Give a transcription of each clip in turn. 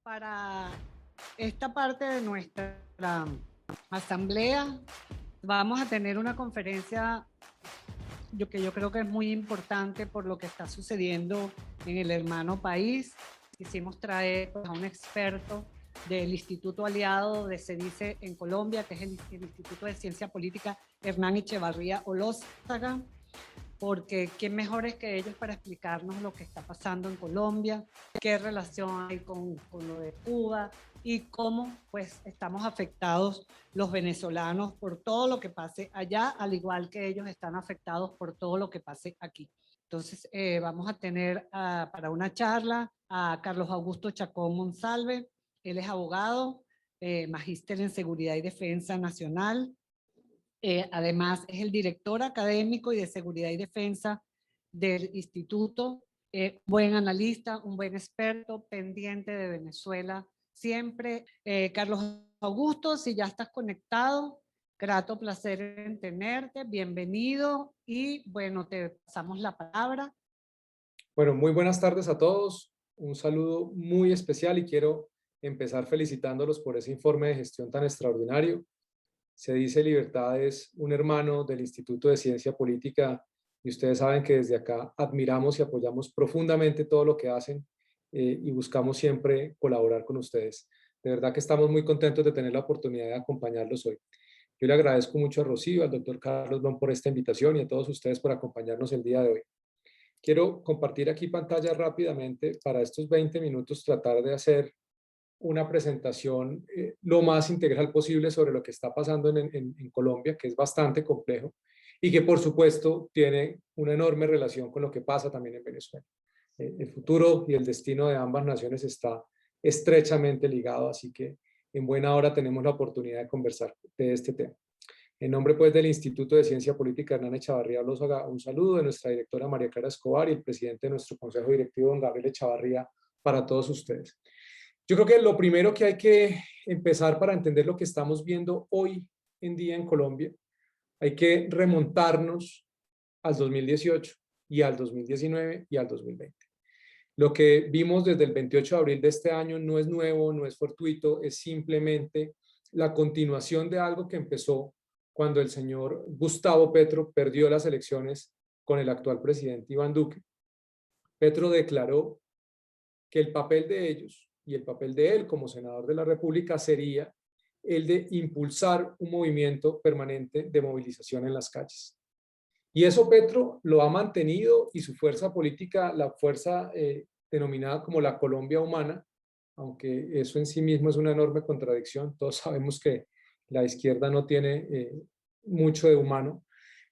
Para esta parte de nuestra asamblea vamos a tener una conferencia que yo creo que es muy importante por lo que está sucediendo en el hermano país. Quisimos traer a un experto del Instituto Aliado de CEDICE en Colombia, que es el Instituto de Ciencia Política Hernán Echevarría Olózaga, porque quién mejores que ellos para explicarnos lo que está pasando en Colombia, qué relación hay con lo de Cuba y cómo pues estamos afectados los venezolanos por todo lo que pase allá, al igual que ellos están afectados por todo lo que pase aquí. Entonces vamos a tener para una charla a Carlos Augusto Chacón Monsalve. Él es abogado, magíster en Seguridad y Defensa Nacional. Además, es el director académico y de Seguridad y Defensa del Instituto. Buen analista, un buen experto, pendiente de Venezuela siempre. Carlos Augusto, si ya estás conectado, grato placer en tenerte, bienvenido y bueno, te pasamos la palabra. Bueno, muy buenas tardes a todos. Un saludo muy especial y quiero empezar felicitándolos por ese informe de gestión tan extraordinario. CEDICE Libertad es un hermano del Instituto de Ciencia Política y ustedes saben que desde acá admiramos y apoyamos profundamente todo lo que hacen y buscamos siempre colaborar con ustedes. De verdad que estamos muy contentos de tener la oportunidad de acompañarlos hoy. Yo le agradezco mucho a Rocío, al doctor Carlos Blom por esta invitación y a todos ustedes por acompañarnos el día de hoy. Quiero compartir aquí pantalla rápidamente para estos 20 minutos tratar de hacer una presentación lo más integral posible sobre lo que está pasando en Colombia, que es bastante complejo y que por supuesto tiene una enorme relación con lo que pasa también en Venezuela. El futuro y el destino de ambas naciones está estrechamente ligado, así que en buena hora tenemos la oportunidad de conversar de este tema. En nombre pues del Instituto de Ciencia Política Hernán Echevarría Olózaga, un saludo de nuestra directora María Clara Escobar y el presidente de nuestro Consejo Directivo, don Gabriel Echevarría, para todos ustedes. Yo creo que lo primero que hay que empezar para entender lo que estamos viendo hoy en día en Colombia, hay que remontarnos al 2018 y al 2019 y al 2020. Lo que vimos desde el 28 de abril de este año no es nuevo, no es fortuito, es simplemente la continuación de algo que empezó cuando el señor Gustavo Petro perdió las elecciones con el actual presidente Iván Duque. Petro declaró que el papel de ellos y el papel de él como senador de la República sería el de impulsar un movimiento permanente de movilización en las calles. Y eso Petro lo ha mantenido y su fuerza política, la fuerza denominada como la Colombia Humana, aunque eso en sí mismo es una enorme contradicción, todos sabemos que la izquierda no tiene mucho de humano,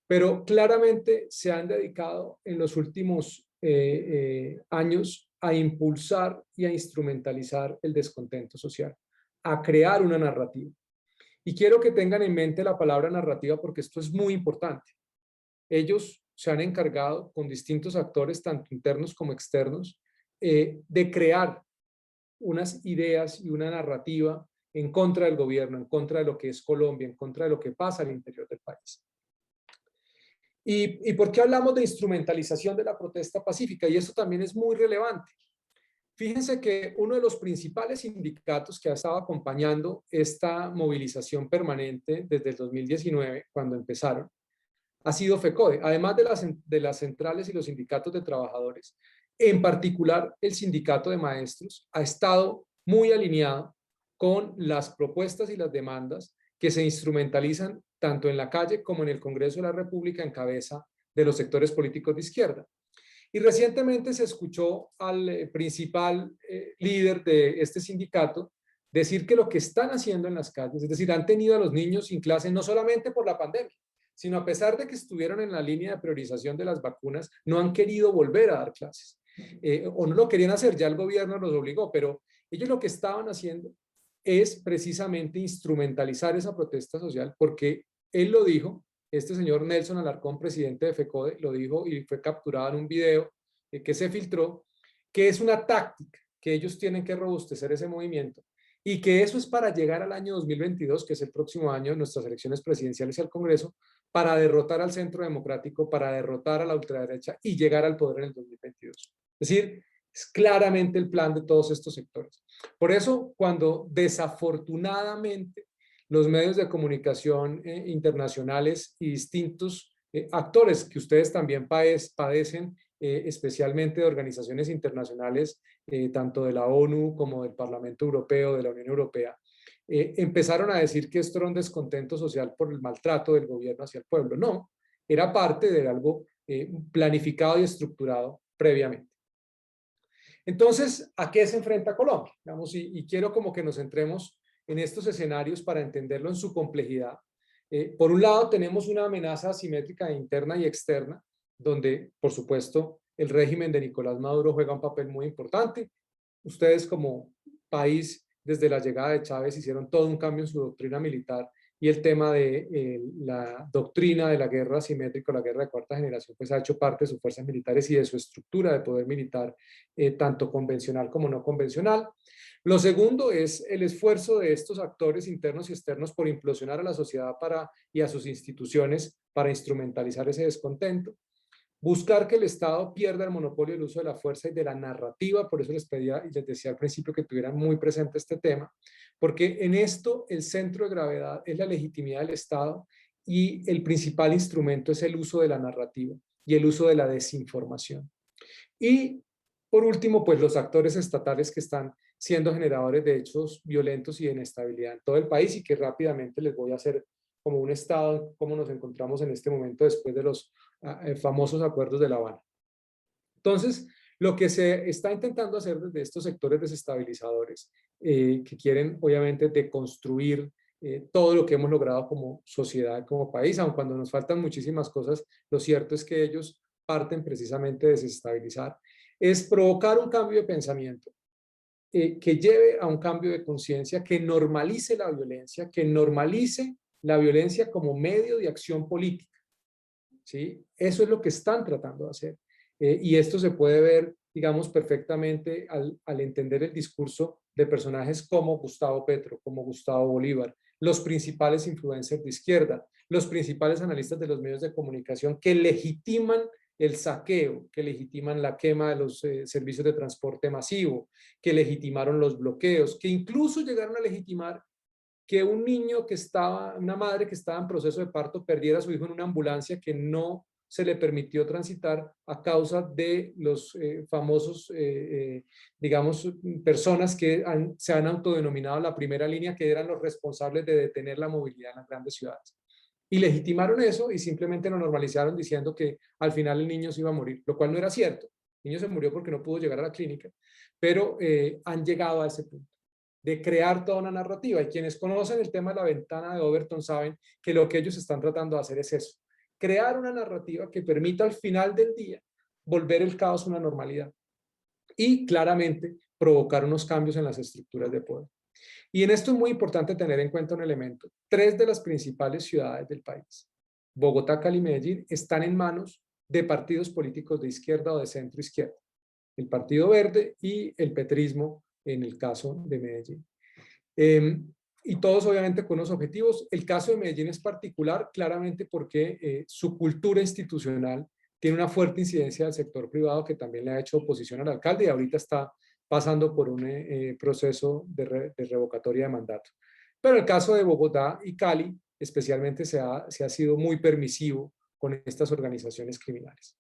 pero claramente se han dedicado en los últimos años a impulsar y a instrumentalizar el descontento social, a crear una narrativa. Y quiero que tengan en mente la palabra narrativa porque esto es muy importante. Ellos se han encargado con distintos actores, tanto internos como externos, de crear unas ideas y una narrativa en contra del gobierno, en contra de lo que es Colombia, en contra de lo que pasa al interior del país. ¿Y por qué hablamos de instrumentalización de la protesta pacífica? Y esto también es muy relevante. Fíjense que uno de los principales sindicatos que ha estado acompañando esta movilización permanente desde el 2019, cuando empezaron, ha sido FECODE, además de las centrales y los sindicatos de trabajadores. En particular, el sindicato de maestros ha estado muy alineado con las propuestas y las demandas que se instrumentalizan tanto en la calle como en el Congreso de la República en cabeza de los sectores políticos de izquierda. Y recientemente se escuchó al principal líder de este sindicato decir que lo que están haciendo en las calles, es decir, han tenido a los niños sin clase no solamente por la pandemia, sino a pesar de que estuvieron en la línea de priorización de las vacunas, no han querido volver a dar clases. O no lo querían hacer, ya el gobierno los obligó, pero ellos lo que estaban haciendo es precisamente instrumentalizar esa protesta social, porque él lo dijo, este señor Nelson Alarcón, presidente de FECODE, lo dijo y fue capturado en un video que se filtró, que es una táctica, que ellos tienen que robustecer ese movimiento y que eso es para llegar al año 2022, que es el próximo año, nuestras elecciones presidenciales y al Congreso, para derrotar al centro democrático, para derrotar a la ultraderecha y llegar al poder en el 2022. Es decir, Es claramente el plan de todos estos sectores. Por eso, cuando desafortunadamente los medios de comunicación internacionales y distintos actores que ustedes también padecen, especialmente de organizaciones internacionales, tanto de la ONU como del Parlamento Europeo, de la Unión Europea, empezaron a decir que esto era un descontento social por el maltrato del gobierno hacia el pueblo. No, era parte de algo planificado y estructurado previamente. Entonces, ¿a qué se enfrenta Colombia? Digamos, y quiero como que nos centremos en estos escenarios para entenderlo en su complejidad. Por un lado, tenemos una amenaza asimétrica interna y externa, donde, por supuesto, el régimen de Nicolás Maduro juega un papel muy importante. Ustedes como país, desde la llegada de Chávez, hicieron todo un cambio en su doctrina militar y el tema de la doctrina de la guerra asimétrica, la guerra de cuarta generación, pues ha hecho parte de sus fuerzas militares y de su estructura de poder militar, tanto convencional como no convencional. Lo segundo es el esfuerzo de estos actores internos y externos por implosionar a la sociedad y a sus instituciones para instrumentalizar ese descontento. Buscar que el Estado pierda el monopolio del uso de la fuerza y de la narrativa, por eso les pedía y les decía al principio que tuvieran muy presente este tema, porque en esto el centro de gravedad es la legitimidad del Estado y el principal instrumento es el uso de la narrativa y el uso de la desinformación. Y por último, pues los actores estatales que están siendo generadores de hechos violentos y de inestabilidad en todo el país y que rápidamente les voy a hacer como un estado, cómo nos encontramos en este momento después de los famosos acuerdos de La Habana. Entonces, lo que se está intentando hacer desde estos sectores desestabilizadores, que quieren obviamente deconstruir todo lo que hemos logrado como sociedad, como país, aun cuando nos faltan muchísimas cosas, lo cierto es que ellos parten precisamente de desestabilizar, es provocar un cambio de pensamiento que lleve a un cambio de conciencia, que normalice la violencia como medio de acción política. ¿Sí? Eso es lo que están tratando de hacer. Y esto se puede ver, digamos, perfectamente al entender el discurso de personajes como Gustavo Petro, como Gustavo Bolívar, los principales influencers de izquierda, los principales analistas de los medios de comunicación que legitiman el saqueo, que legitiman la quema de los servicios de transporte masivo, que legitimaron los bloqueos, que incluso llegaron a legitimar que un niño que estaba, una madre que estaba en proceso de parto perdiera a su hijo en una ambulancia que no se le permitió transitar a causa de los famosos, digamos, personas que se han autodenominado la primera línea, que eran los responsables de detener la movilidad en las grandes ciudades. Y legitimaron eso y simplemente lo normalizaron diciendo que al final el niño se iba a morir, lo cual no era cierto. El niño se murió porque no pudo llegar a la clínica, pero han llegado a ese punto de crear toda una narrativa. Y quienes conocen el tema de la ventana de Overton saben que lo que ellos están tratando de hacer es eso, crear una narrativa que permita al final del día volver el caos a una normalidad y claramente provocar unos cambios en las estructuras de poder. Y en esto es muy importante tener en cuenta un elemento. 3 de las principales ciudades del país, Bogotá, Cali y Medellín, están en manos de partidos políticos de izquierda o de centro izquierda. El Partido Verde y el petrismo en el caso de Medellín. Y todos obviamente con unos objetivos. El caso de Medellín es particular claramente porque su cultura institucional tiene una fuerte incidencia del sector privado que también le ha hecho oposición al alcalde y ahorita está pasando por un proceso de revocatoria de mandato. Pero el caso de Bogotá y Cali especialmente se ha sido muy permisivo con estas organizaciones criminales.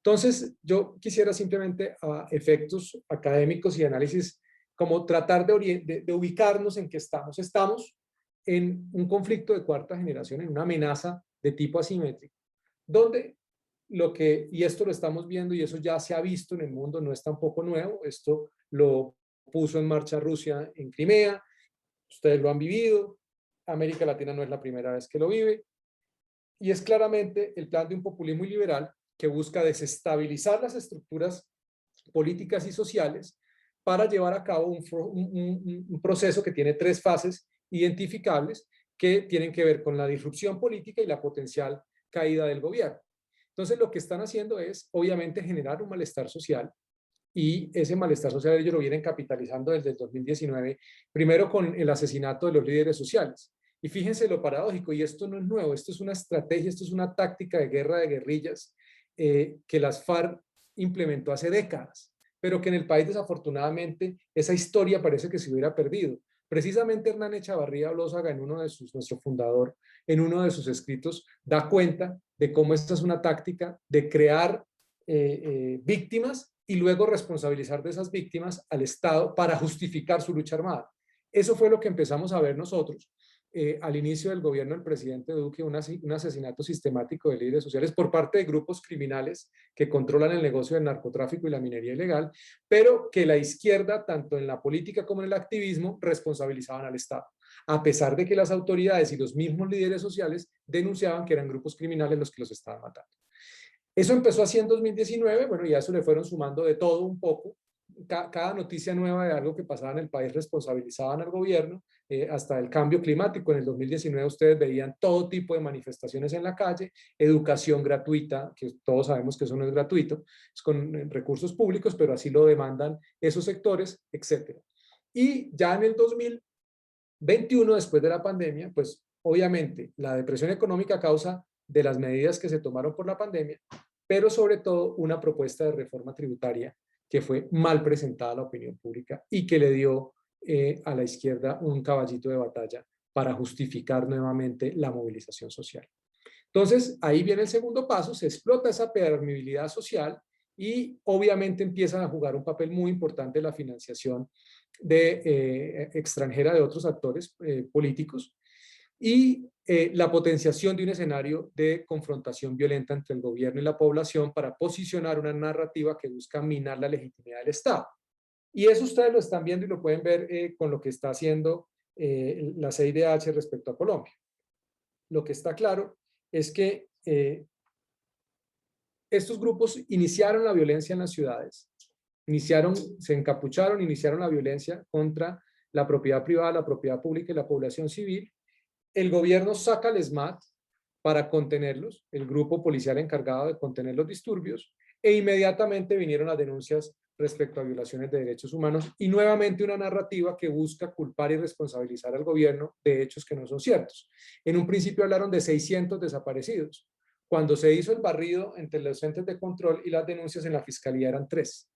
Entonces, yo quisiera simplemente a efectos académicos y análisis como tratar de ubicarnos en qué estamos. Estamos en un conflicto de cuarta generación, en una amenaza de tipo asimétrico, donde y esto lo estamos viendo y eso ya se ha visto en el mundo, no es tampoco nuevo, esto lo puso en marcha Rusia en Crimea, ustedes lo han vivido, América Latina no es la primera vez que lo vive, y es claramente el plan de un populismo liberal que busca desestabilizar las estructuras políticas y sociales para llevar a cabo un proceso que tiene 3 fases identificables que tienen que ver con la disrupción política y la potencial caída del gobierno. Entonces, lo que están haciendo es, obviamente, generar un malestar social y ese malestar social ellos lo vienen capitalizando desde el 2019, primero con el asesinato de los líderes sociales. Y fíjense lo paradójico, y esto no es nuevo, esto es una estrategia, esto es una táctica de guerra de guerrillas que las FARC implementó hace décadas. pero que en el país desafortunadamente esa historia parece que se hubiera perdido. Precisamente Hernán Echavarría Olózaga, nuestro fundador, en uno de sus escritos, da cuenta de cómo esta es una táctica de crear víctimas y luego responsabilizar de esas víctimas al Estado para justificar su lucha armada. Eso fue lo que empezamos a ver nosotros al inicio del gobierno del presidente Duque, un asesinato sistemático de líderes sociales por parte de grupos criminales que controlan el negocio del narcotráfico y la minería ilegal, pero que la izquierda, tanto en la política como en el activismo, responsabilizaban al Estado, a pesar de que las autoridades y los mismos líderes sociales denunciaban que eran grupos criminales los que los estaban matando. Eso empezó así en 2019, bueno, y a eso le fueron sumando de todo un poco. Cada noticia nueva de algo que pasaba en el país responsabilizaban al gobierno, hasta el cambio climático. En el 2019 ustedes veían todo tipo de manifestaciones en la calle, educación gratuita, que todos sabemos que eso no es gratuito, es con recursos públicos, pero así lo demandan esos sectores, etcétera. Y ya en el 2021, después de la pandemia, pues obviamente la depresión económica a causa de las medidas que se tomaron por la pandemia, pero sobre todo una propuesta de reforma tributaria que fue mal presentada a la opinión pública y que le dio a la izquierda un caballito de batalla para justificar nuevamente la movilización social. Entonces, ahí viene el segundo paso, se explota esa permeabilidad social y obviamente empiezan a jugar un papel muy importante la financiación extranjera de otros actores políticos y la potenciación de un escenario de confrontación violenta entre el gobierno y la población para posicionar una narrativa que busca minar la legitimidad del Estado. Y eso ustedes lo están viendo y lo pueden ver con lo que está haciendo la CIDH respecto a Colombia. Lo que está claro es que estos grupos iniciaron la violencia en las ciudades, se encapucharon, iniciaron la violencia contra la propiedad privada, la propiedad pública y la población civil. El gobierno saca al ESMAD para contenerlos, el grupo policial encargado de contener los disturbios, e inmediatamente vinieron las denuncias respecto a violaciones de derechos humanos y nuevamente una narrativa que busca culpar y responsabilizar al gobierno de hechos que no son ciertos. En un principio hablaron de 600 desaparecidos. Cuando se hizo el barrido entre los entes de control y las denuncias en la fiscalía eran 3.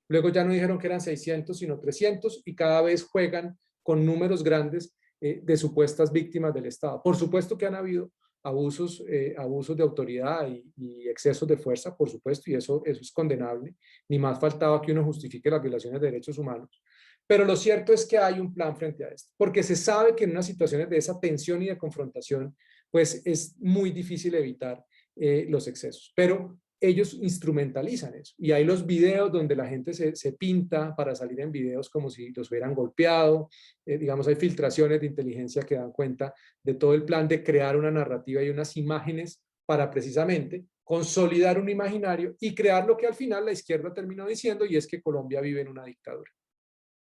Luego ya no dijeron que eran 600, sino 300 y cada vez juegan con números grandes de supuestas víctimas del Estado. Por supuesto que han habido abusos de autoridad y excesos de fuerza, por supuesto, y eso es condenable. Ni más faltaba que uno justifique las violaciones de derechos humanos. Pero lo cierto es que hay un plan frente a esto, porque se sabe que en unas situaciones de esa tensión y de confrontación, pues es muy difícil evitar los excesos. Pero ellos instrumentalizan eso. Y hay los videos donde la gente se pinta para salir en videos como si los hubieran golpeado. Digamos, hay filtraciones de inteligencia que dan cuenta de todo el plan de crear una narrativa y unas imágenes para precisamente consolidar un imaginario y crear lo que al final la izquierda terminó diciendo, y es que Colombia vive en una dictadura.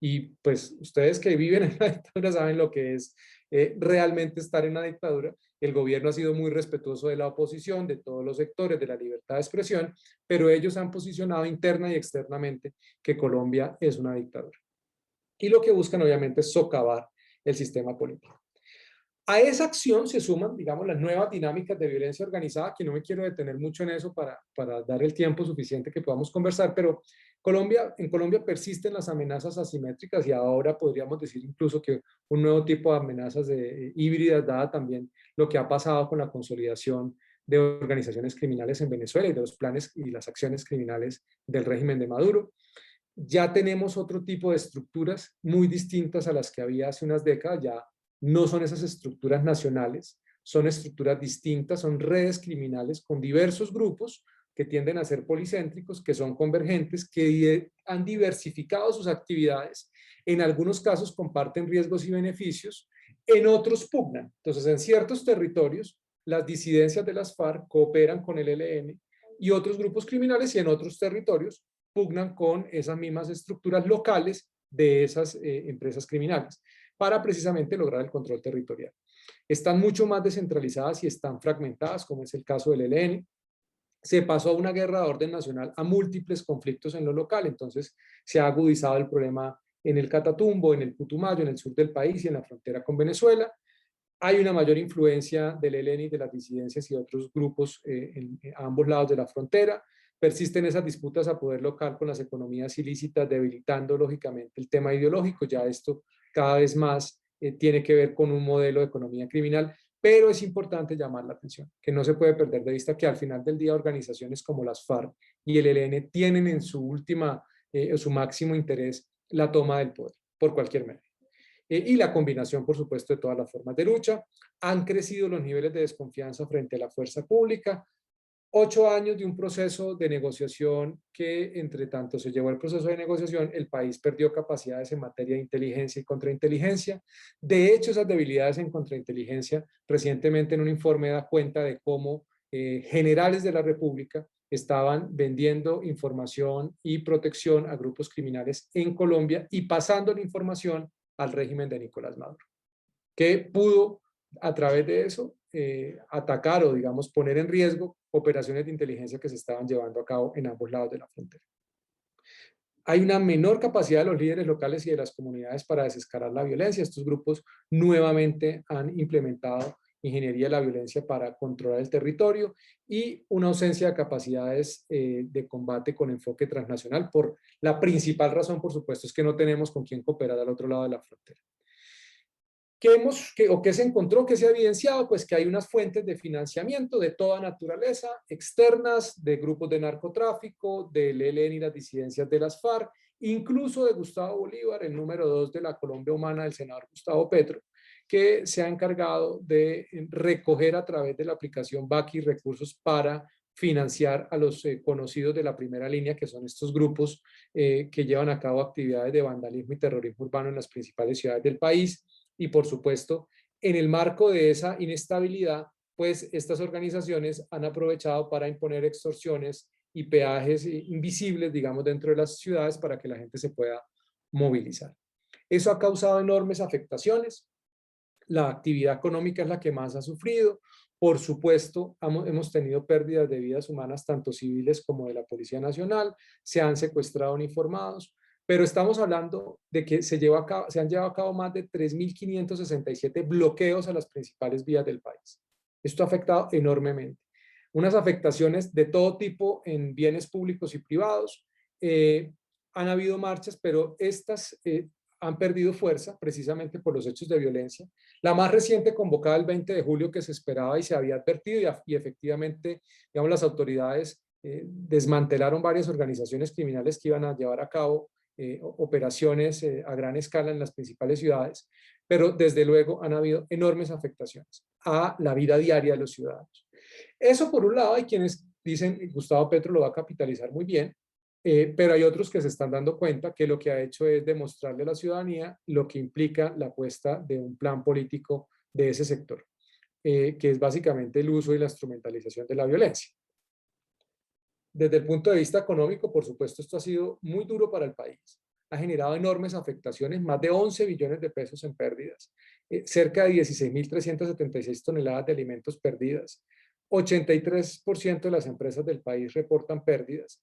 Y pues ustedes que viven en la dictadura saben lo que es realmente estar en la dictadura. El gobierno ha sido muy respetuoso de la oposición, de todos los sectores, de la libertad de expresión, pero ellos han posicionado interna y externamente que Colombia es una dictadura. Y lo que buscan obviamente es socavar el sistema político. A esa acción se suman, digamos, las nuevas dinámicas de violencia organizada, que no me quiero detener mucho en eso para dar el tiempo suficiente que podamos conversar, pero en Colombia persisten las amenazas asimétricas y ahora podríamos decir incluso que un nuevo tipo de amenazas híbridas, dada también lo que ha pasado con la consolidación de organizaciones criminales en Venezuela y de los planes y las acciones criminales del régimen de Maduro. Ya tenemos otro tipo de estructuras muy distintas a las que había hace unas décadas. Ya no son esas estructuras nacionales, son estructuras distintas, son redes criminales con diversos grupos que tienden a ser policéntricos, que son convergentes, que han diversificado sus actividades, en algunos casos comparten riesgos y beneficios, en otros pugnan. Entonces, en ciertos territorios, las disidencias de las FARC cooperan con el ELN y otros grupos criminales, y en otros territorios pugnan con esas mismas estructuras locales de esas empresas criminales, para precisamente lograr el control territorial. Están mucho más descentralizadas y están fragmentadas, como es el caso del ELN. Se pasó a una guerra de orden nacional, a múltiples conflictos en lo local, entonces se ha agudizado el problema en el Catatumbo, en el Putumayo, en el sur del país y en la frontera con Venezuela. Hay una mayor influencia del ELN y de las disidencias y otros grupos en ambos lados de la frontera. persisten esas disputas a poder local con las economías ilícitas, debilitando lógicamente el tema ideológico. Ya esto cada vez más tiene que ver con un modelo de economía criminal, pero es importante llamar la atención, que no se puede perder de vista que al final del día organizaciones como las FARC y el ELN tienen en su máximo interés la toma del poder por cualquier medio. Y la combinación, por supuesto, de todas las formas de lucha. Han crecido los niveles de desconfianza frente a la fuerza pública. 8 años de un proceso de negociación que, entre tanto se llevó el proceso de negociación, el país perdió capacidades en materia de inteligencia y contrainteligencia. De hecho, esas debilidades en contrainteligencia, recientemente en un informe da cuenta de cómo generales de la República estaban vendiendo información y protección a grupos criminales en Colombia y pasando la información al régimen de Nicolás Maduro, que pudo a través de eso atacar o, digamos, poner en riesgo operaciones de inteligencia que se estaban llevando a cabo en ambos lados de la frontera. Hay una menor capacidad de los líderes locales y de las comunidades para desescalar la violencia. Estos grupos nuevamente han implementado ingeniería de la violencia para controlar el territorio y una ausencia de capacidades de combate con enfoque transnacional. Por la principal razón, por supuesto, es que no tenemos con quién cooperar al otro lado de la frontera. ¿Qué se encontró? ¿Qué se ha evidenciado? Pues que hay unas fuentes de financiamiento de toda naturaleza, externas, de grupos de narcotráfico, del ELN y las disidencias de las FARC, incluso de Gustavo Bolívar, el número 2 de la Colombia Humana del senador Gustavo Petro, que se ha encargado de recoger a través de la aplicación Baki recursos para financiar a los conocidos de la primera línea, que son estos grupos que llevan a cabo actividades de vandalismo y terrorismo urbano en las principales ciudades del país. Y por supuesto, en el marco de esa inestabilidad, pues estas organizaciones han aprovechado para imponer extorsiones y peajes invisibles, digamos, dentro de las ciudades para que la gente se pueda movilizar. Eso ha causado enormes afectaciones. La actividad económica es la que más ha sufrido. Por supuesto, hemos tenido pérdidas de vidas humanas, tanto civiles como de la Policía Nacional. Se han secuestrado uniformados. Pero estamos hablando de que se han llevado a cabo más de 3.567 bloqueos a las principales vías del país. Esto ha afectado enormemente. Unas afectaciones de todo tipo en bienes públicos y privados. Han habido marchas, pero estas han perdido fuerza precisamente por los hechos de violencia. La más reciente convocada el 20 de julio que se esperaba y se había advertido y efectivamente, digamos, las autoridades desmantelaron varias organizaciones criminales que iban a llevar a cabo operaciones a gran escala en las principales ciudades, pero desde luego han habido enormes afectaciones a la vida diaria de los ciudadanos. Eso por un lado, hay quienes dicen Gustavo Petro lo va a capitalizar muy bien, pero hay otros que se están dando cuenta que lo que ha hecho es demostrarle a la ciudadanía lo que implica la apuesta de un plan político de ese sector, que es básicamente el uso y la instrumentalización de la violencia. Desde el punto de vista económico, por supuesto, esto ha sido muy duro para el país. Ha generado enormes afectaciones, más de 11 billones de pesos en pérdidas, cerca de 16.376 toneladas de alimentos perdidas. 83% de las empresas del país reportan pérdidas,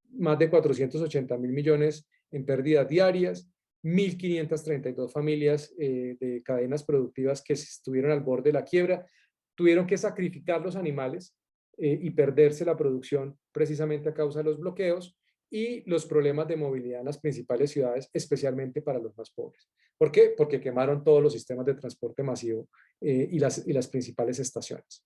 más de 480.000 millones en pérdidas diarias, 1.532 familias de cadenas productivas que estuvieron al borde de la quiebra, tuvieron que sacrificar los animales y perderse la producción precisamente a causa de los bloqueos y los problemas de movilidad en las principales ciudades, especialmente para los más pobres. ¿Por qué? Porque quemaron todos los sistemas de transporte masivo y las principales estaciones.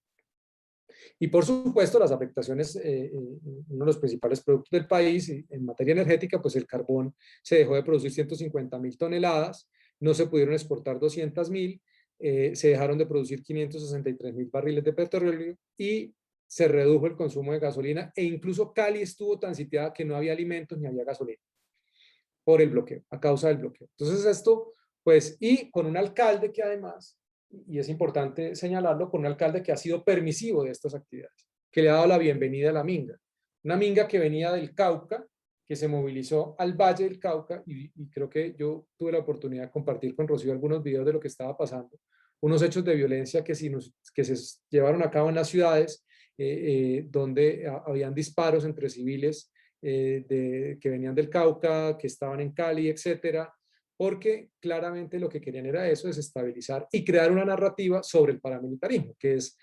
Y por supuesto las afectaciones, uno de los principales productos del país en materia energética, pues el carbón se dejó de producir 150.000 toneladas, no se pudieron exportar 200.000, se dejaron de producir 563.000 barriles de petróleo y se redujo el consumo de gasolina e incluso Cali estuvo tan sitiada que no había alimentos ni había gasolina por el bloqueo, a causa del bloqueo. Entonces esto, pues, y con un alcalde que además, y es importante señalarlo, con un alcalde que ha sido permisivo de estas actividades, que le ha dado la bienvenida a la minga. Una minga que venía del Cauca, que se movilizó al Valle del Cauca, y creo que yo tuve la oportunidad de compartir con Rocío algunos videos de lo que estaba pasando, unos hechos de violencia que se llevaron a cabo en las ciudades, donde habían disparos entre civiles que venían del Cauca, que estaban en Cali, etcétera, porque claramente lo que querían era eso, desestabilizar y crear una narrativa sobre el paramilitarismo, que es,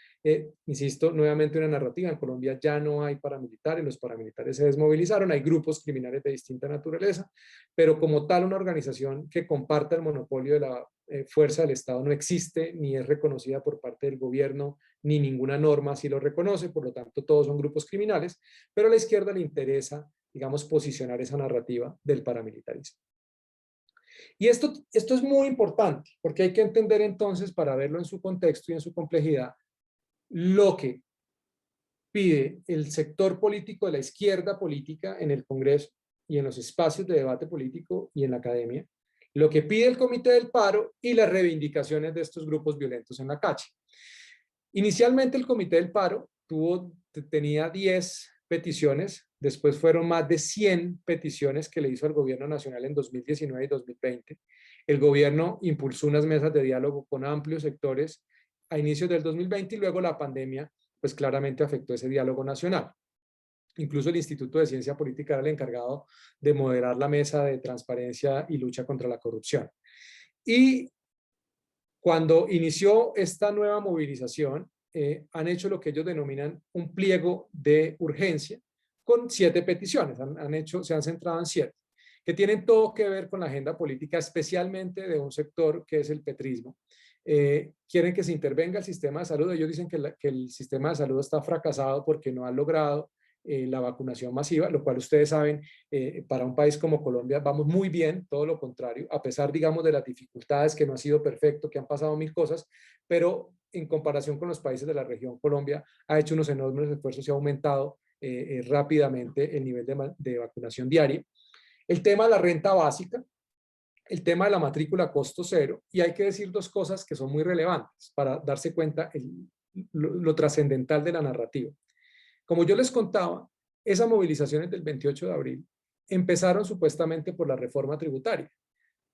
insisto, nuevamente una narrativa. En Colombia ya no hay paramilitares, los paramilitares se desmovilizaron, hay grupos criminales de distinta naturaleza, pero como tal una organización que comparta el monopolio de la fuerza del Estado no existe, ni es reconocida por parte del gobierno, ni ninguna norma así lo reconoce, por lo tanto todos son grupos criminales, pero a la izquierda le interesa, digamos, posicionar esa narrativa del paramilitarismo. Y esto es muy importante, porque hay que entender entonces, para verlo en su contexto y en su complejidad, lo que pide el sector político de la izquierda política en el Congreso y en los espacios de debate político y en la academia, lo que pide el Comité del Paro y las reivindicaciones de estos grupos violentos en la calle. Inicialmente el Comité del Paro tenía 10 peticiones, después fueron más de 100 peticiones que le hizo al gobierno nacional en 2019 y 2020. El gobierno impulsó unas mesas de diálogo con amplios sectores a inicios del 2020 y luego la pandemia pues claramente afectó ese diálogo nacional. Incluso el Instituto de Ciencia Política era el encargado de moderar la mesa de transparencia y lucha contra la corrupción. Y cuando inició esta nueva movilización, han hecho lo que ellos denominan un pliego de urgencia con 7 peticiones, se han centrado en 7, que tienen todo que ver con la agenda política, especialmente de un sector que es el petrismo. Quieren que se intervenga el sistema de salud. Ellos dicen que el sistema de salud está fracasado porque no han logrado la vacunación masiva, lo cual ustedes saben, para un país como Colombia vamos muy bien, todo lo contrario, a pesar, digamos, de las dificultades, que no ha sido perfecto, que han pasado mil cosas, pero en comparación con los países de la región, Colombia ha hecho unos enormes esfuerzos y ha aumentado rápidamente el nivel de vacunación diaria. El tema de la renta básica, el tema de la matrícula costo cero, y hay que decir 2 cosas que son muy relevantes para darse cuenta lo trascendental de la narrativa. Como yo les contaba, esas movilizaciones del 28 de abril empezaron supuestamente por la reforma tributaria,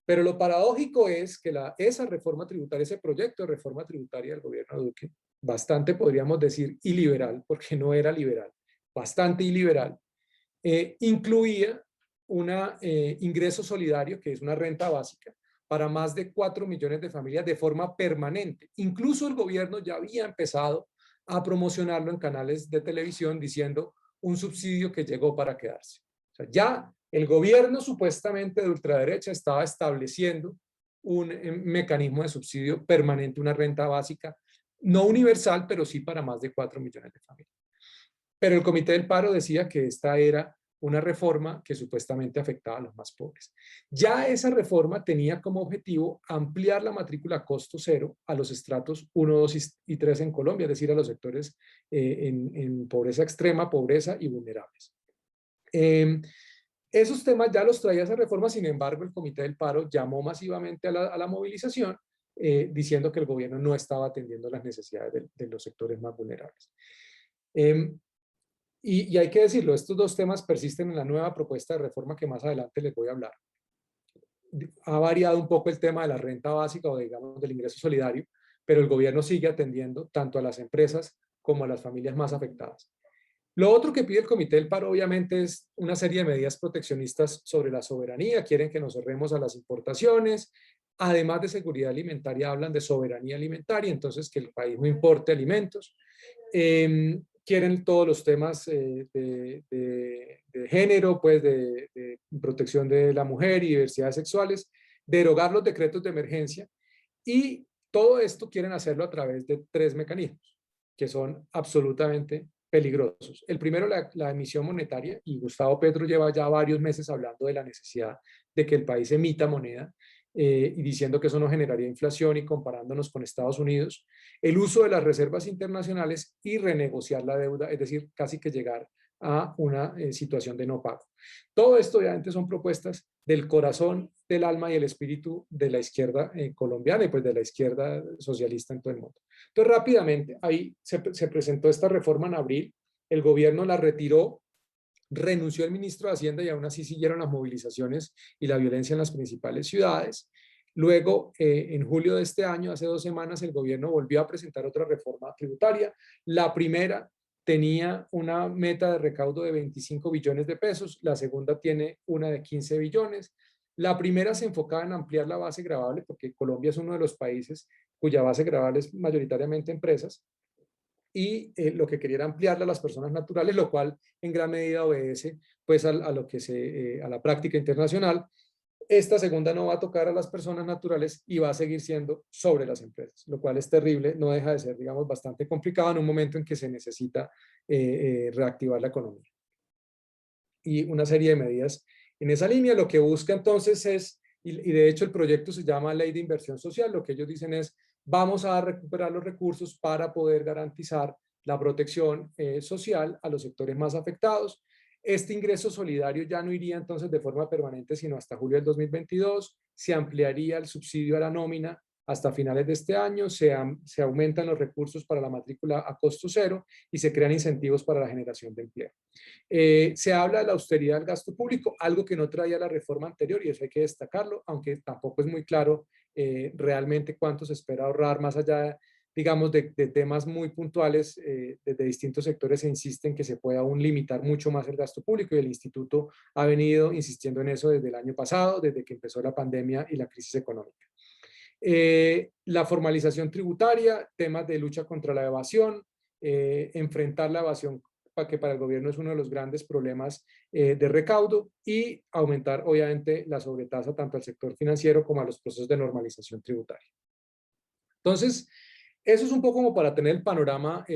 pero lo paradójico es que esa reforma tributaria, ese proyecto de reforma tributaria del gobierno de Duque, bastante podríamos decir iliberal, porque no era liberal, bastante iliberal, incluía un ingreso solidario, que es una renta básica, para más de 4 millones de familias de forma permanente. Incluso el gobierno ya había empezado a promocionarlo en canales de televisión diciendo un subsidio que llegó para quedarse. O sea, ya el gobierno supuestamente de ultraderecha estaba estableciendo un mecanismo de subsidio permanente, una renta básica, no universal, pero sí para más de 4 millones de familias. Pero el Comité del Paro decía que esta era una reforma que supuestamente afectaba a los más pobres. Ya esa reforma tenía como objetivo ampliar la matrícula costo cero a los estratos 1, 2 y 3 en Colombia, es decir, a los sectores en pobreza extrema, pobreza y vulnerables. Esos temas ya los traía esa reforma, sin embargo, el Comité del Paro llamó masivamente a la movilización, diciendo que el gobierno no estaba atendiendo las necesidades de los sectores más vulnerables. Y hay que decirlo, estos 2 temas persisten en la nueva propuesta de reforma que más adelante les voy a hablar. Ha variado un poco el tema de la renta básica o, digamos, del ingreso solidario, pero el gobierno sigue atendiendo tanto a las empresas como a las familias más afectadas. Lo otro que pide el Comité del Paro, obviamente, es una serie de medidas proteccionistas sobre la soberanía. Quieren que nos cerremos a las importaciones. Además de seguridad alimentaria, hablan de soberanía alimentaria, entonces que el país no importe alimentos. Quieren todos los temas de género, pues de protección de la mujer y diversidades sexuales, derogar los decretos de emergencia, y todo esto quieren hacerlo a través de 3 mecanismos que son absolutamente peligrosos. El primero, la emisión monetaria, y Gustavo Petro lleva ya varios meses hablando de la necesidad de que el país emita moneda, y diciendo que eso no generaría inflación, y comparándonos con Estados Unidos. El uso de las reservas internacionales y renegociar la deuda, es decir, casi que llegar a una situación de no pago. Todo esto obviamente son propuestas del corazón, del alma y el espíritu de la izquierda colombiana y pues de la izquierda socialista en todo el mundo. Entonces rápidamente ahí se presentó esta reforma en abril, el gobierno la retiró, renunció el ministro de Hacienda y aún así siguieron las movilizaciones y la violencia en las principales ciudades. Luego, en julio de este año, hace 2 semanas, el gobierno volvió a presentar otra reforma tributaria. La primera tenía una meta de recaudo de 25 billones de pesos, la segunda tiene una de 15 billones. La primera se enfocaba en ampliar la base gravable, porque Colombia es uno de los países cuya base gravable es mayoritariamente empresas, y lo que quería era ampliarla a las personas naturales, lo cual en gran medida obedece pues lo que a la práctica internacional. Esta segunda no va a tocar a las personas naturales y va a seguir siendo sobre las empresas, lo cual es terrible, no deja de ser, digamos, bastante complicado en un momento en que se necesita reactivar la economía. Y una serie de medidas en esa línea, lo que busca entonces es, y de hecho el proyecto se llama Ley de Inversión Social, lo que ellos dicen es, vamos a recuperar los recursos para poder garantizar la protección social a los sectores más afectados. Este ingreso solidario ya no iría entonces de forma permanente, sino hasta julio del 2022. Se ampliaría el subsidio a la nómina hasta finales de este año, se aumentan los recursos para la matrícula a costo cero y se crean incentivos para la generación de empleo. Se habla de la austeridad del gasto público, algo que no traía la reforma anterior, y eso hay que destacarlo, aunque tampoco es muy claro realmente cuánto se espera ahorrar, más allá, digamos, de temas muy puntuales. Desde distintos sectores se insiste en que se pueda aún limitar mucho más el gasto público, y el instituto ha venido insistiendo en eso desde el año pasado, desde que empezó la pandemia y la crisis económica. La formalización tributaria, temas de lucha contra la evasión, enfrentar la evasión, que para el gobierno es uno de los grandes problemas de recaudo, y aumentar obviamente la sobretasa tanto al sector financiero como a los procesos de normalización tributaria. Entonces, eso es un poco como para tener el panorama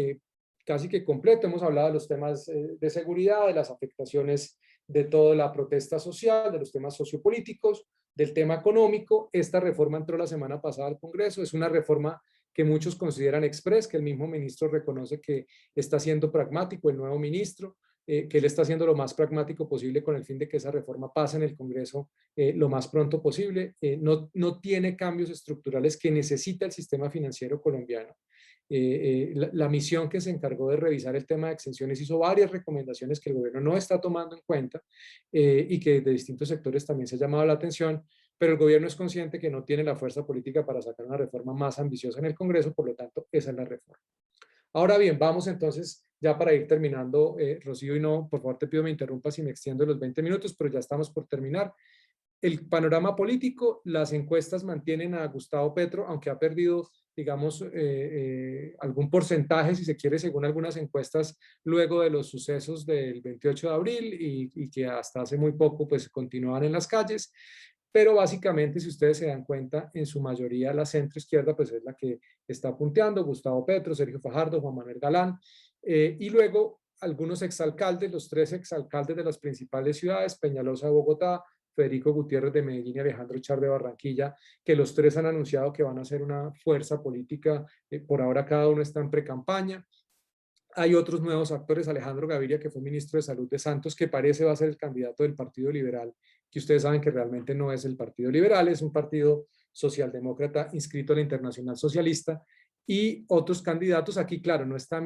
casi que completo. Hemos hablado de los temas de seguridad, de las afectaciones de toda la protesta social, de los temas sociopolíticos, del tema económico. Esta reforma entró la semana pasada al Congreso, es una reforma que muchos consideran express, que el mismo ministro reconoce que está siendo pragmático, el nuevo ministro, que él está haciendo lo más pragmático posible con el fin de que esa reforma pase en el Congreso lo más pronto posible. No tiene cambios estructurales que necesita el sistema financiero colombiano. La misión que se encargó de revisar el tema de exenciones hizo varias recomendaciones que el gobierno no está tomando en cuenta y que de distintos sectores también se ha llamado la atención, pero el gobierno es consciente que no tiene la fuerza política para sacar una reforma más ambiciosa en el Congreso, por lo tanto, esa es la reforma. Ahora bien, vamos entonces ya para ir terminando, Rocío, y no, por favor te pido me interrumpas si me extiendo los 20 minutos, pero ya estamos por terminar. El panorama político, las encuestas mantienen a Gustavo Petro, aunque ha perdido, digamos, algún porcentaje, si se quiere, según algunas encuestas, luego de los sucesos del 28 de abril y que hasta hace muy poco pues continúan en las calles. Pero básicamente, si ustedes se dan cuenta, en su mayoría la centroizquierda pues es la que está punteando: Gustavo Petro, Sergio Fajardo, Juan Manuel Galán, y luego algunos exalcaldes, los 3 exalcaldes de las principales ciudades: Peñalosa de Bogotá, Federico Gutiérrez de Medellín y Alejandro Char de Barranquilla, que los 3 han anunciado que van a ser una fuerza política. Por ahora cada uno está en precampaña. Hay otros nuevos actores: Alejandro Gaviria, que fue ministro de Salud de Santos, que parece va a ser el candidato del Partido Liberal, que ustedes saben que realmente no es el Partido Liberal, es un partido socialdemócrata inscrito a la Internacional Socialista. Y otros candidatos, aquí claro, no está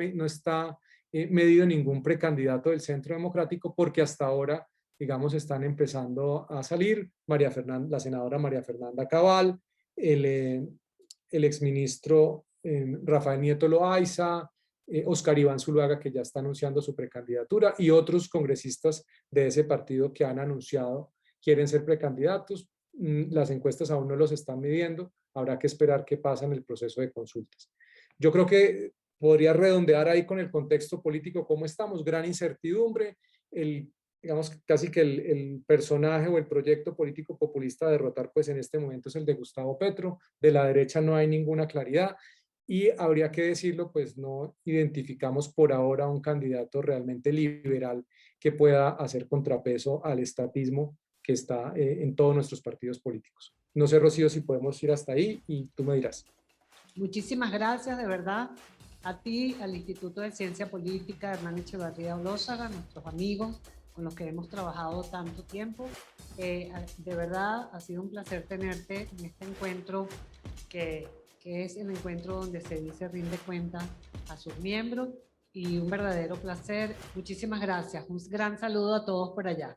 medido ningún precandidato del Centro Democrático, porque hasta ahora, digamos, están empezando a salir la senadora María Fernanda Cabal, el exministro Rafael Nieto Loaiza, Oscar Iván Zuluaga, que ya está anunciando su precandidatura, y otros congresistas de ese partido que han anunciado quieren ser precandidatos. Las encuestas aún no los están midiendo, habrá que esperar qué pasa en el proceso de consultas. Yo creo que podría redondear ahí con el contexto político cómo estamos: gran incertidumbre, digamos casi que el personaje o el proyecto político populista a derrotar pues en este momento es el de Gustavo Petro. De la derecha no hay ninguna claridad, y habría que decirlo, pues no identificamos por ahora un candidato realmente liberal que pueda hacer contrapeso al estatismo que está en todos nuestros partidos políticos. No sé, Rocío, si podemos ir hasta ahí y tú me dirás. Muchísimas gracias, de verdad, a ti, al Instituto de Ciencia Política Hernán Echevarría Olózaga, nuestros amigos con los que hemos trabajado tanto tiempo. De verdad, ha sido un placer tenerte en este encuentro que es el encuentro donde se dice rinde cuenta a sus miembros, y un verdadero placer. Muchísimas gracias. Un gran saludo a todos por allá.